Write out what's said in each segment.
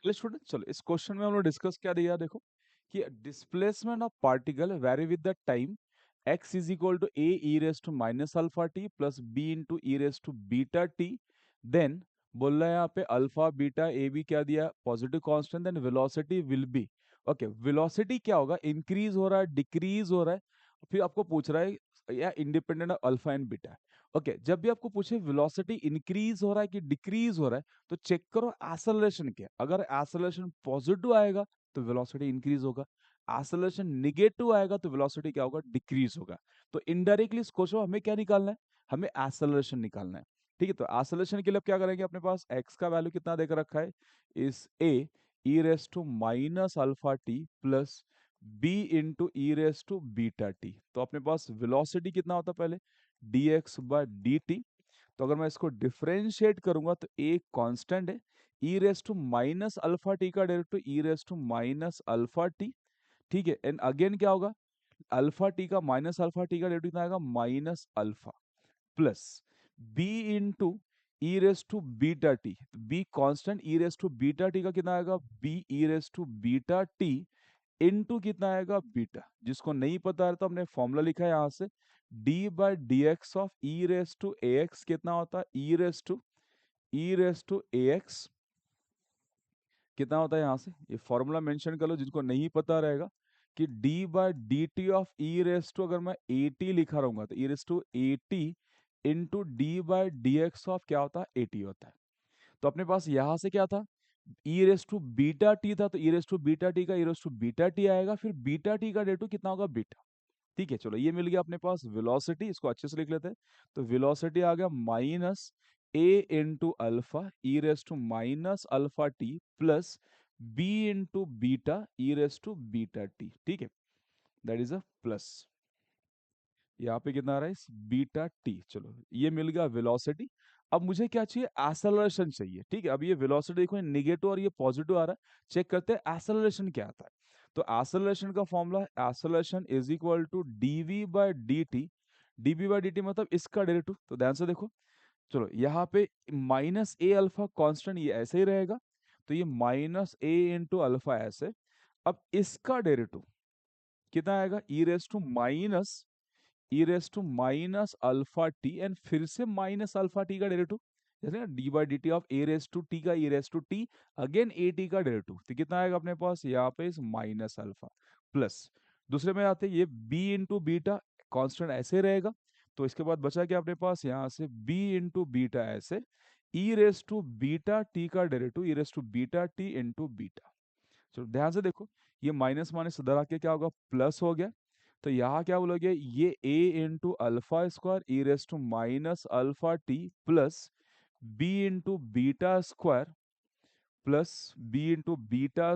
चलिए स्टूडेंट, चलो इस क्वेश्चन में हम लोग डिस्कस क्या दिया, देखो कि displacement of particle vary with the time x is equal to a e raise to minus alpha t plus b into e raise to beta t. Then बोल रहा है यहाँ पे अल्फा बीटा ए बी क्या दिया, positive constant. Then velocity will be, okay velocity क्या होगा, increase हो रहा है डिक्रीज हो रहा है। फिर आपको पूछ रहा है या independent of alpha and beta. Okay जब भी आपको पूछे वेलोसिटी इंक्रीज हो रहा है कि डिक्रीज हो रहा है, तो चेक करो एक्सेलरेशन क्या। अगर एक्सेलरेशन पॉजिटिव आएगा तो वेलोसिटी इंक्रीज होगा, एक्सेलरेशन निगेटिव आएगा तो वेलोसिटी क्या होगा, डिक्रीज होगा। तो इनडायरेक्टली इस क्वेश्चन में हमें क्या निकालना है, हमें एक्सेलरेशन निकालना है। ठीक है, तो एक्सेलरेशन के लिए अब क्या करेंगे, अपने पास x का वैल्यू कितना देकर रखा है, इस a e raise to minus alpha t plus b into e raise to beta t. तो अपने पास वेलोसिटी कितना होता है पहले, dx बाय dt। तो अगर मैं इसको डिफरेंशिएट करूंगा तो एक कांस्टेंट है, e raise to minus alpha t का derivative e raise to minus alpha t. ठीक है, एंड अगेन क्या होगा, अल्फा टी का माइनस अल्फा टी का डेरिवेटिव कितना आएगा, minus alpha plus b into e raise to beta t. B constant, e raise to beta t का कितना आएगा, b e raise to beta t into कितना आएगा, बीटा। जिसको नहीं पता है तो हमने फॉर्मूला लिखा है यहाँ से, d by d x of e raise to a x कितना होता है, e raise to a x कितना होता है, यहाँ से ये फॉर्मूला मेंशन कर लो जिनको नहीं पता रहेगा, कि d by d t of e raise to, अगर मैं ए टी लिखा रहूंगा तो e raise to a t into d by d x of क्या होता है, ए टी होता है। तो अपने पास यहाँ से क्या था, ई रेस टू बीटा टी था, तो e raise to beta t का e raise to beta T आएगा, फिर बीटा टी का डेटू कितना होगा, बीटा। ठीक है, चलो ये मिल गया अपने पास वेलोसिटी, इसको अच्छे से लिख लेते हैं। तो वेलोसिटी आ गया minus a into alpha e raise to minus alpha t plus b into beta e raise to beta t. ठीक है, दैट इज अ प्लस, यहाँ पे कितना आ रहा है, बीटा टी। चलो ये मिल गया वेलोसिटी। अब मुझे क्या चाहिए, एक्सेलरेशन चाहिए। ठीक है, अब ये वेलोसिटी देखो निगेटिव और ये पॉजिटिव आ रहा है, चेक करते हैं एक्सेलरेशन क्या आता है। तो एक्सेलरेशन का फॉर्मूला है acceleration is equal to d v by d t. D v by d t मतलब इसका डेरिवेटिव। तो ध्यान से देखो, चलो यहाँ पे माइनस ए अल्फा कॉन्स्टेंट ये ऐसे ही रहेगा, तो ये माइनस ए इंटू अल्फा ऐसे। अब इसका डेरिवेटिव कितना आएगा, e raise to minus alpha t and फिर से माइनस अल्फा टी का डेरिवेटिव, जैसे ना d by d t of e raise to t का e raise to t again a t का डेरिवेटिव। तो कितना आएगा अपने पास यहाँ पे, इस माइनस अल्फा प्लस, दूसरे में आते हैं ये बी इंटू बीटा, कॉन्स्टेंट ऐसे रहेगा। तो इसके बाद बचा क्या अपने पास, यहाँ से बी इंटू बीटा ऐसे, e raise to beta t का derivative e raise to beta t into beta. चलो ध्यान से देखो, ये माइनस माइनस इधर आके क्या होगा, प्लस हो गया। तो यहाँ क्या बोलोगे, ये a into alpha square e raise to minus alpha t plus b into beta square plus b into beta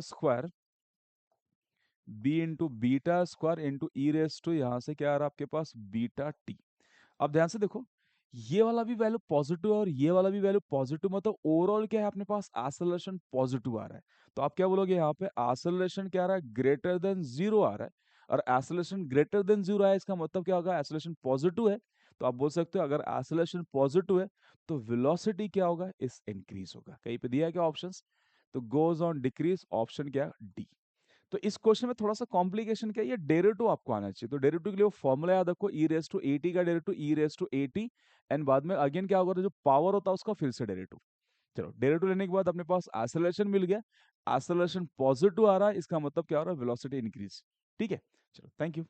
square into e raise to, यहाँ से क्या आ रहा है आपके पास, बीटा टी। अब ध्यान से देखो, ये वाला भी वैल्यू पॉजिटिव और ये वाला भी वैल्यू पॉजिटिव, मतलब ओवरऑल क्या है अपने पास, एक्सेलरेशन पॉजिटिव आ रहा है। तो आप क्या बोलोगे यहाँ पे, एक्सेलरेशन क्या आ रहा है, ग्रेटर देन जीरो आ रहा है। और एक्सेलरेशन ग्रेटर देन जीरो है, इसका मतलब क्या होगा, एक्सेलरेशन पॉजिटिव है। तो आप बोल सकते हो अगर एक्सेलरेशन पॉजिटिव है तो वेलोसिटी क्या होगा, इस इंक्रीज होगा। कहीं पे दिया है क्या ऑप्शंस, तो गोज ऑन डिक्रीज, ऑप्शन क्या, डी। तो इस क्वेश्चन में थोड़ा सा कॉम्प्लिकेशन क्या है, ये डेरिवेटिव आपको आना चाहिए। तो डेरिवेटिव के लिए वो फॉर्मूला याद रखो, e raise to a t का derivative e raise to a t, and बाद में अगेन क्या होगा, तो जो पावर होता है उसका फिर से डेरिवेटिव। चलो डेरिवेटिव लेने के बाद अपने पास एक्सेलरेशन मिल गया, एक्सेलरेशन पॉजिटिव आ रहा है, इसका मतलब क्या हो रहा है, वेलोसिटी इंक्रीज। ठीक है, चलो थैंक यू।